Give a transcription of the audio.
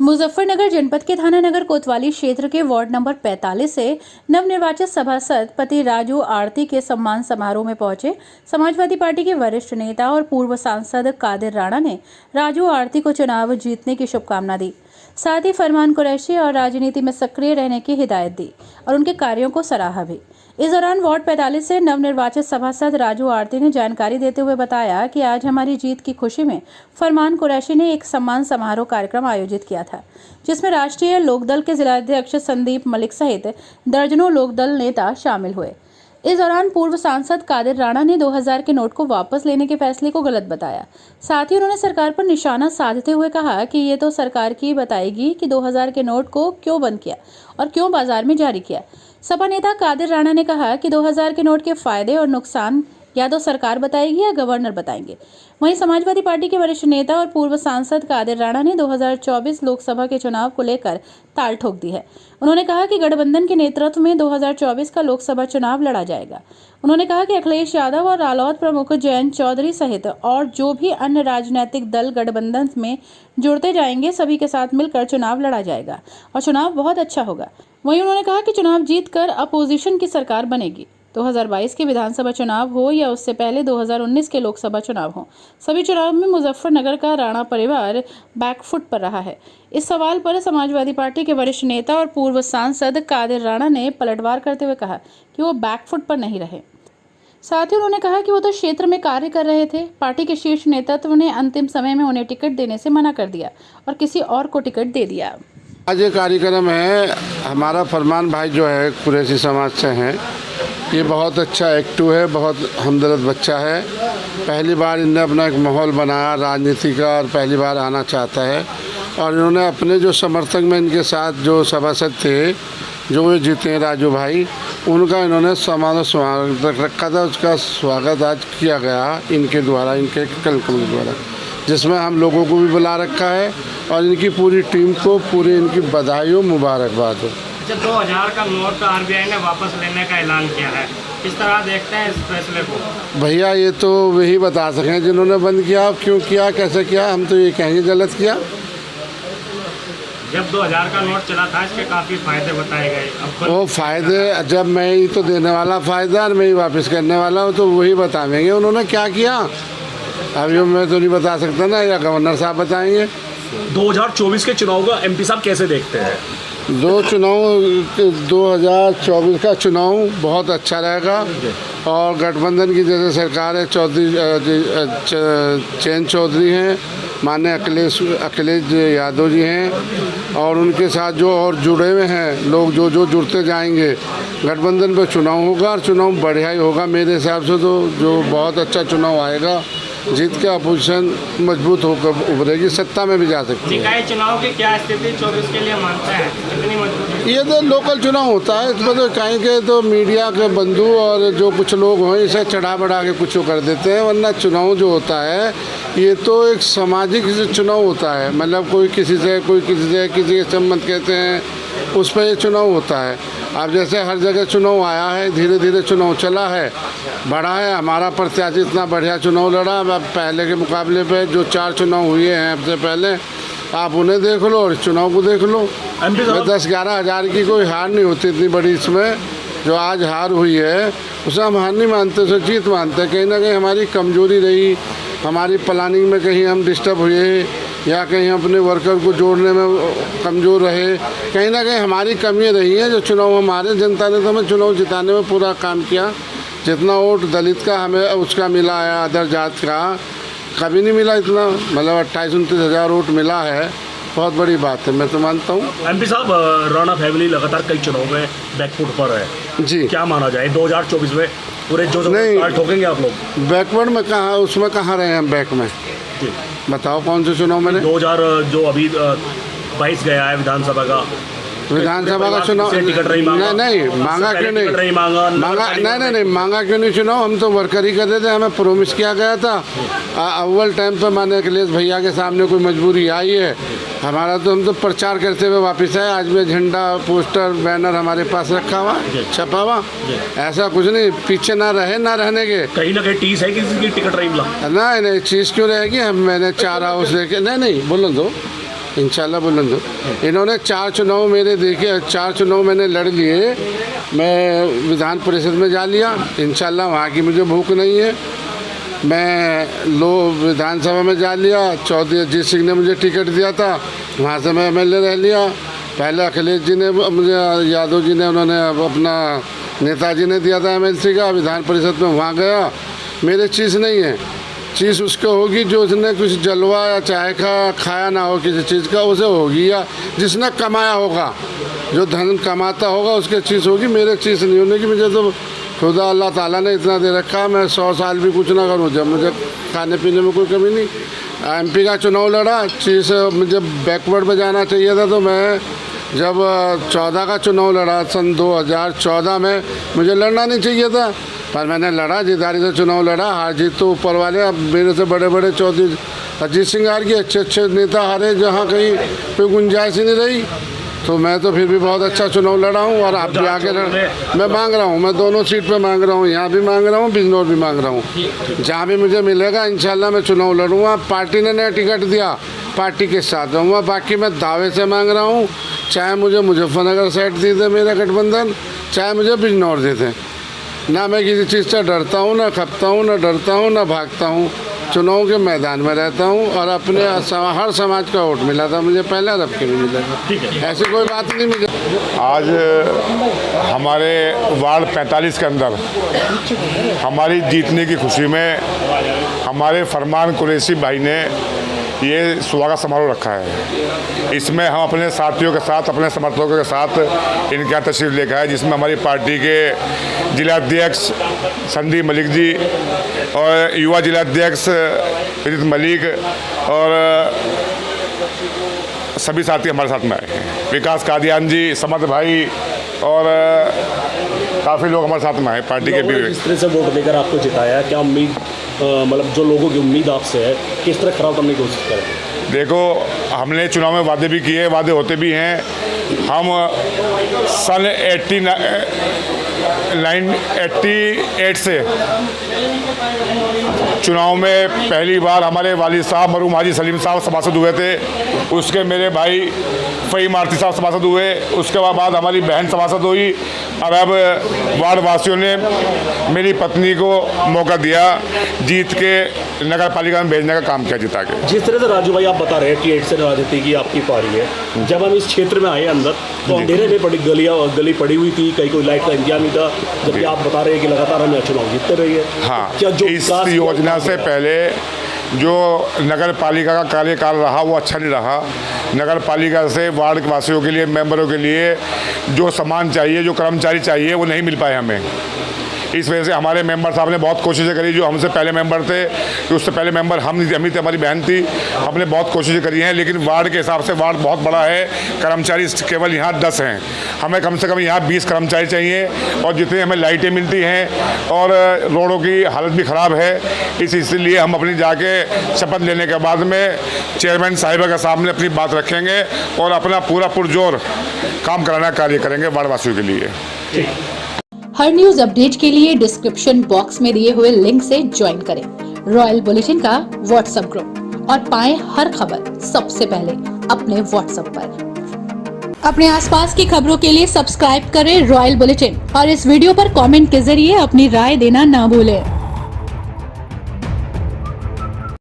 मुजफ्फरनगर जनपद के थाना नगर कोतवाली क्षेत्र के वार्ड नंबर 45 से नवनिर्वाचित सभासद पति राजू आरती के सम्मान समारोह में पहुंचे समाजवादी पार्टी के वरिष्ठ नेता और पूर्व सांसद कादिर राणा ने राजू आरती को चुनाव जीतने की शुभकामना दी। साथ ही फरमान कुरैशी और राजनीति में सक्रिय रहने की हिदायत दी और उनके कार्यों को सराहा भी। इस दौरान वार्ड 45 से नवनिर्वाचित सभासद राजू आरती ने जानकारी देते हुए बताया कि आज हमारी जीत की खुशी में फरमान कुरैशी ने एक सम्मान समारोह कार्यक्रम आयोजित किया था, जिसमें राष्ट्रीय लोकदल के जिलाध्यक्ष संदीप मलिक सहित दर्जनों लोकदल नेता शामिल हुए। इस दौरान पूर्व सांसद कादिर राणा ने 2000 के नोट को वापस लेने के फैसले को गलत बताया। साथ ही उन्होंने सरकार पर निशाना साधते हुए कहा कि ये तो सरकार की बताएगी कि 2000 के नोट को क्यों बंद किया और क्यों बाजार में जारी किया। सपा नेता कादिर राणा ने कहा कि 2000 के नोट के फायदे और नुकसान या तो सरकार बताएगी या गवर्नर बताएंगे। वहीं समाजवादी पार्टी के वरिष्ठ नेता और पूर्व सांसद कादिर राणा ने 2024 लोकसभा के चुनाव को लेकर ताल ठोक दी है। उन्होंने कहा कि गठबंधन के नेतृत्व में 2024 का लोकसभा चुनाव लड़ा जाएगा। उन्होंने कहा कि अखिलेश यादव और रालोद प्रमुख जयंत चौधरी सहित और जो भी अन्य राजनीतिक दल गठबंधन में जुड़ते जाएंगे, सभी के साथ मिलकर चुनाव लड़ा जाएगा और चुनाव बहुत अच्छा होगा। वहीं उन्होंने कहा कि चुनाव जीतकर अपोजिशन की सरकार बनेगी। 2022 के विधानसभा चुनाव हो या उससे पहले 2019 के लोकसभा चुनाव हो, सभी चुनाव में मुजफ्फरनगर का राणा परिवार बैकफुट पर रहा है। इस सवाल पर समाजवादी पार्टी के वरिष्ठ नेता और पूर्व सांसद कादिर राणा ने पलटवार करते हुए कहा कि वो बैकफुट पर नहीं रहे। साथ ही उन्होंने कहा कि वो तो क्षेत्र में कार्य कर रहे थे। पार्टी के शीर्ष नेतृत्व ने अंतिम समय में उन्हें टिकट देने से मना कर दिया और किसी और को टिकट दे दिया। आज ये कार्यक्रम है, हमारा फरमान भाई जो है कुरैशी समाज से हैं, ये बहुत अच्छा एक्टिव है, बहुत हमदर्द बच्चा है। पहली बार इन्होंने अपना एक माहौल बनाया राजनीति का और पहली बार आना चाहता है और इन्होंने अपने जो समर्थक में इनके साथ जो सभासद थे जो ये जीते हैं राजू भाई, उनका इन्होंने स्वागत रखा था। उसका स्वागत आज किया गया इनके द्वारा, इनके कार्यक्रम के द्वारा, जिसमें हम लोगों को भी बुला रखा है और इनकी पूरी टीम को पूरी इनकी बधाई हो, मुबारकबाद हो। 2000 का नोट आरबीआई ने वापस लेने का ऐलान किया है, किस तरह देखते हैं इस फैसले को? भैया ये तो वही बता सकें जिन्होंने बंद किया, क्यों किया, कैसे किया। हम तो ये कहेंगे गलत किया। जब 2000 का नोट चला था इसके काफ़ी फायदे बताए गए। वो फायदे जब मैं ही तो देने वाला फायदा और मैं ही वापस करने वाला हूँ, तो वही बताएंगे उन्होंने क्या किया। अभी मैं तो नहीं बता सकता ना, या गवर्नर साहब बताएंगे। 2024 के चुनाव का एमपी साहब कैसे देखते हैं? 2024 का चुनाव बहुत अच्छा रहेगा और गठबंधन की जैसे सरकार है, जयंत चौधरी हैं, माननीय अखिलेश यादव जी हैं और उनके साथ जो और जुड़े हुए हैं लोग, जो जुड़ते जाएंगे, गठबंधन पर चुनाव होगा और चुनाव बढ़िया ही होगा। मेरे हिसाब से तो जो बहुत अच्छा चुनाव आएगा, जीत के अपोजिशन मजबूत होकर उभरेगी, सत्ता में भी जा सकती है। निकाय चुनाव की क्या स्थिति 24 के लिए मानते हैं, कितनी मजबूत? ये तो लोकल चुनाव होता है, इसमें तो कहीं के तो मीडिया के बंधु और जो कुछ लोग हैं इसे चढ़ा बढ़ा के कुछ कर देते हैं, वरना चुनाव जो होता है ये तो एक सामाजिक चुनाव होता है। मतलब कोई किसी से किसी के संबंध कहते हैं, उस पर ये चुनाव होता है। अब जैसे हर जगह चुनाव आया है, धीरे धीरे चुनाव चला है, बढ़ा है। हमारा प्रत्याशी इतना बढ़िया चुनाव लड़ा, अब पहले के मुकाबले पे जो 4 चुनाव हुए हैं सबसे पहले, आप उन्हें देख लो और चुनाव को देख लो। 10-11 हज़ार की कोई हार नहीं होती इतनी बड़ी। इसमें जो आज हार हुई है उसे हम हार नहीं मानते, उसे जीत मानते हैं। कहीं ना कहीं हमारी कमजोरी रही, हमारी प्लानिंग में कहीं हम डिस्टर्ब हुए या कहीं अपने वर्कर को जोड़ने में कमज़ोर रहे, कहीं ना कहीं हमारी कमियाँ रही हैं। जो चुनाव हमारे जनता ने तो हमें चुनाव जिताने में पूरा काम किया। जितना वोट दलित का हमें उसका मिला है, अदर जात का कभी नहीं मिला इतना, मतलब 28-29 हज़ार वोट मिला है, बहुत बड़ी बात है, मैं तो मानता हूँ। एमपी साहब, राणा फैमिली लगातार कई चुनाव में बैकफुट पर है जी, क्या माना जाए 2024 में पूरे जो नहीं ठोकेंगे आप लोग? बैकवर्ड में कहाँ, उसमें कहाँ रहे हम बैक में? जी बताओ कौन से चुनाव में? 2000 जो अभी 22 गया है विधानसभा का चुनाव नहीं मांगा क्यों नहीं? मांगा क्यों नहीं चुनाव? हम तो वर्कर ही कर रहे थे, हमें प्रोमिस किया गया था। अव्वल टाइम पे माने अखिलेश भैया के सामने कोई मजबूरी आई है हमारा, तो हम तो प्रचार करते हुए वापस आए। आज भी झंडा, पोस्टर, बैनर हमारे पास रखा हुआ, छपा हुआ, ऐसा कुछ नहीं। पीछे ना रहे ना रहने के, कहीं ना कहीं टीस है किसी की टिकट नहीं मिला। नहीं चीज़ क्यों रहेगी? मैंने 4 हाउस देखे, नहीं बोलो तो इंशाल्लाह बुलंद हो। इन्होंने 4 चुनाव मेरे देखे, 4 चुनाव मैंने लड़ लिए, मैं विधान परिषद में जा लिया। इंशाल्लाह वहाँ की मुझे भूख नहीं है। मैं विधानसभा में जा लिया, चौधरी अजीत सिंह ने मुझे टिकट दिया था, वहाँ से मैं MLA रह लिया। पहले अखिलेश जी ने मुझे, यादव जी ने, उन्होंने अपना नेताजी ने दिया था MLC का, विधान परिषद में वहाँ गया। मेरे चीज़ नहीं है, चीज़ उसको होगी जो उसने कुछ जलवा या चाय खाया ना हो किसी चीज़ का, उसे होगी, या जिसने कमाया होगा, जो धन कमाता होगा उसके चीज़ होगी। मेरे चीज़ नहीं होने की। मुझे तो खुदा अल्लाह ताला ने इतना दे रखा, मैं 100 साल भी कुछ ना करूँ, जब मुझे खाने पीने में कोई कमी नहीं। MP का चुनाव लड़ा, चीज़ मुझे बैकवर्ड में जाना चाहिए था, तो मैं जब 14 का चुनाव लड़ा, सन 2014 में, मुझे लड़ना नहीं चाहिए था, पर मैंने लड़ा, जिद्दारी से चुनाव लड़ा। हार जीत तो ऊपर वाले, अब मेरे से बड़े बड़े चौधरी अजीत सिंह हार गए, अच्छे अच्छे नेता हारे, जहाँ कहीं कोई गुंजाइश ही नहीं रही। तो मैं तो फिर भी बहुत अच्छा चुनाव लड़ा हूँ, और आप भी आगे मैं मांग रहा हूँ, मैं दोनों सीट पे मांग रहा हूँ, यहाँ भी मांग रहा हूँ, बिजनौर भी मांग रहा हूँ। जहाँ भी मुझे मिलेगा इंशाल्लाह मैं चुनाव लड़ूंगा। पार्टी ने नया टिकट दिया, पार्टी के साथ रहूँगा। बाकी मैं दावे से मांग रहा हूँ, चाहे मुझे मुजफ्फरनगर साइड दे दे मेरा गठबंधन, चाहे मुझे बिजनौर दे दें। ना मैं किसी चीज़ से डरता हूँ, ना खपता हूँ, ना डरता हूँ, ना भागता हूँ। चुनाव के मैदान में रहता हूँ, और अपने हर समाज का वोट मिला था मुझे पहले, रब के भी मिलेगा, ऐसी कोई बात नहीं मुझे। आज हमारे वार्ड 45 के अंदर हमारी जीतने की खुशी में हमारे फरमान कुरैशी भाई ने ये स्वागत समारोह रखा है। इसमें हम अपने साथियों के साथ, अपने समर्थकों के साथ इनके यहाँ तशरीफ़ लेकर आए, जिसमें हमारी पार्टी के जिलाध्यक्ष संदीप मलिक जी और युवा जिलाध्यक्ष विदित मलिक और सभी साथी हमारे साथ में आए हैं। विकास कादियान जी, समर्थ भाई और काफ़ी लोग हमारे साथ में आए पार्टी के भी। किस तरह से वोट देकर आपको जिताया, क्या उम्मीद, मतलब जो लोगों की उम्मीद आपसे है, किस तरह खराब करने की कोशिश करें? देखो, हमने चुनाव में वादे भी किए, वादे होते भी हैं। हम सन 1988 से चुनाव में पहली बार हमारे वालिद साहब मरहूम हाजी सलीम साहब सभासद हुए थे, उसके मेरे भाई फ़हीम आरती साहब सभासद हुए, उसके बाद हमारी बहन सभासद हुई, और अब वार्ड वासियों ने मेरी पत्नी को मौका दिया, जीत के नगर पालिका में भेजने का काम किया जिता के। जिस तरह से राजू भाई आप बता रहे हैं कि 8 से राजनीति की आपकी पारी है, जब हम इस क्षेत्र में आए अंदर तो अंधेरे में गली पड़ी हुई थी, कहीं कोई लाइट का इंतजाम नहीं था, जबकि आप बता रहे हैं कि लगातार हम चुनाव जीतते रही है। हाँ, क्या जो इस योजना से पहले जो नगर पालिका का कार्यकाल रहा वो अच्छा नहीं रहा। नगर पालिका से वार्ड वासियों के लिए, मेंबरों के लिए जो सामान चाहिए, जो कर्मचारी चाहिए, वो नहीं मिल पाए हमें। इस वजह से हमारे मेंबर साहब ने बहुत कोशिशें करी, जो हमसे पहले मेंबर थे, तो उससे पहले मेंबर हम नहीं थे, हम थे, हमारी बहन थी, हमने बहुत कोशिशें करी हैं, लेकिन वार्ड के हिसाब से वार्ड बहुत बड़ा है, कर्मचारी केवल यहाँ 10 हैं, हमें कम से कम यहाँ 20 कर्मचारी चाहिए, और जितनी हमें लाइटें मिलती हैं और रोडों की हालत भी ख़राब है, इसलिए हम अपनी जाके शपथ लेने के बाद में चेयरमैन साहिबा के सामने अपनी बात रखेंगे और अपना पूरा पुरजोर काम कराना कार्य करेंगे वार्ड वासियों के लिए। हर न्यूज अपडेट के लिए डिस्क्रिप्शन बॉक्स में दिए हुए लिंक से ज्वाइन करें रॉयल बुलेटिन का व्हाट्सएप ग्रुप और पाएं हर खबर सबसे पहले अपने व्हाट्सएप पर। अपने आसपास की खबरों के लिए सब्सक्राइब करें रॉयल बुलेटिन और इस वीडियो पर कमेंट के जरिए अपनी राय देना ना भूलें।